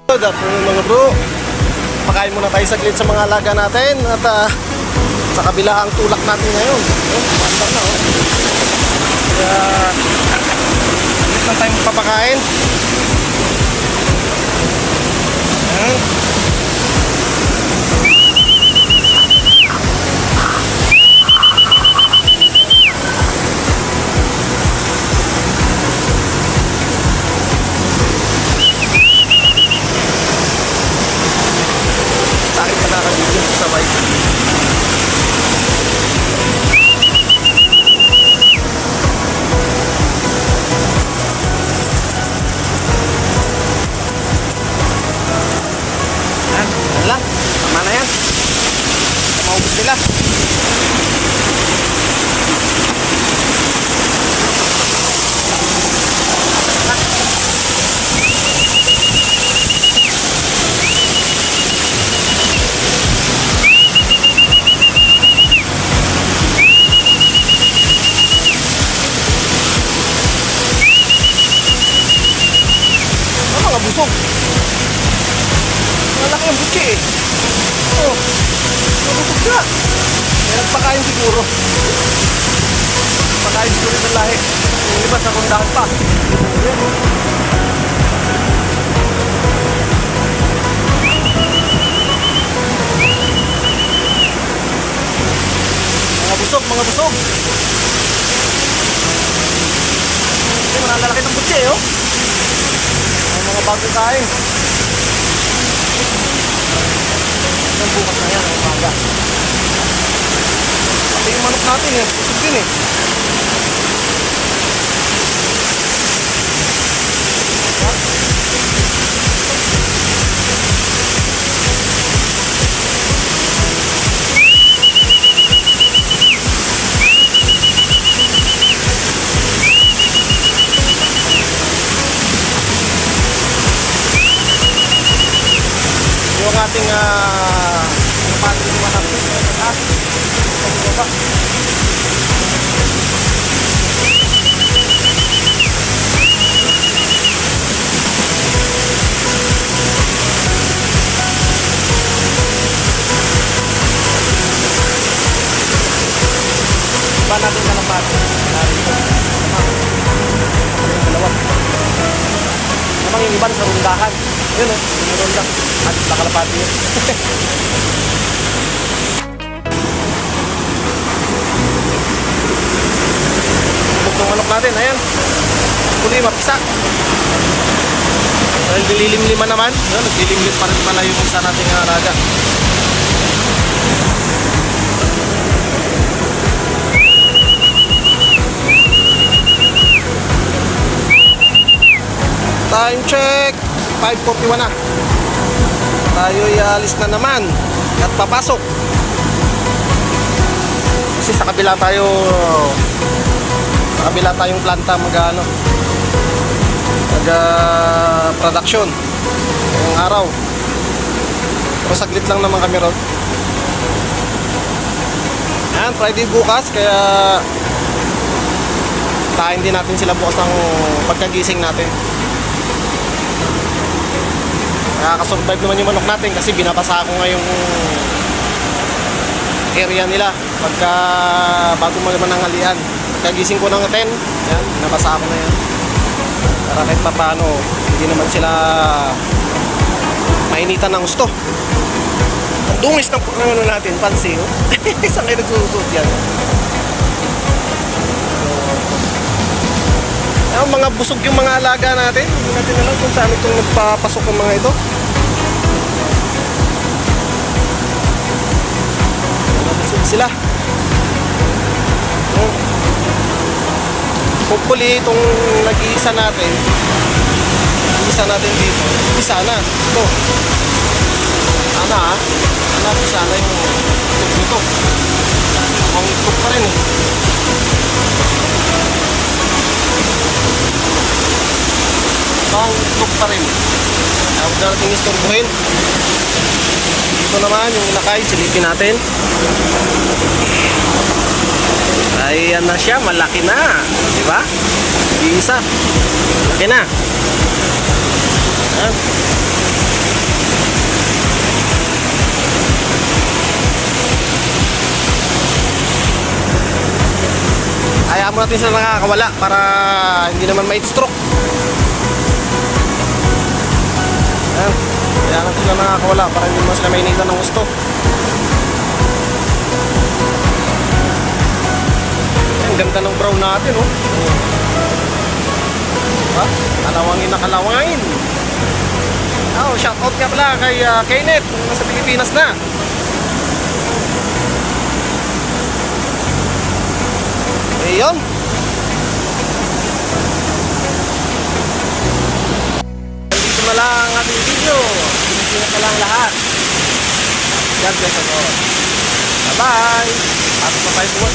Good afternoon mga bro. Pakain muna tayo saglit sa mga alaga natin. At sa kabila ang tulak natin ngayon. Mandar na Kaya saglit lang tayo magpapakain. Busog. Malaki ang butsi eh. Oh, mabusog na. Kaya nagpakain siguro. Pakain siguro ng lahi. Yung iba sa kundahan pa. Mga busog, mga busog. Malalaki ng butsi eh oh. Mga bagong kain. Yung bukas na yan, ang umaga. Pati yung manok natin eh, busog din eh. Yung ating pati ng matapos at baba. Ba natin kalapat narito yung dalawa namang yung iban sa rundahan yun oh, yung runda at nakalapati yun. Bukong manok natin, ayan kundi mapisa dahil dililim-lima naman yun, naglilimlim pa rin pala yung isa nating alaga. Time check 5:41 na. Tayo'y alis na naman at papasok. Kasi sa kabila tayong planta mag-production ngayong araw. Pero saglit lang naman kami ron. Ayan, Friday bukas kaya tahin din natin sila bukas ng pagkagising natin. Nakakasurvive naman yung manok natin kasi binabasa ko nga yung area nila pagka bago mo naman ang halian. Pagkagising ko ng 10, yan, binabasa ko na yan para kahit pa paano hindi naman sila mainitan ng gusto. Ang dungis ng ano natin, pansi oh. Saan kayo nagsusut yan? Mga busog yung mga alaga natin. Hindi natin alam kung saan itong nagpapasok ng mga ito. Busog sila. Hopefully itong nag-iisa natin dito. Isa na. Ito. Sana sana yung itlog nito. Ang itlog pa rin eh. Ang itlog pa rin. Huwag na natin istorbohin. Dito naman yung lakay, silipin natin. Ayan na siya, malaki na. Diba? Isa. Malaki na. Ayan. mo natin sila nakakawala para hindi naman ma-stroke. Ayan, kaya natin sila nakakawala para hindi naman sila mainitan ng gusto. Ayan, ganda ng brown natin, oh. Diba? Kalawangin na kalawangin. Oh, shoutout nga pala kay Kenneth, nasa Pilipinas na. Ayun. Dito na lang ang ating video. Pinag-ingat na lang lahat. God bless us all. Bye-bye. Pasok na tayo buwan.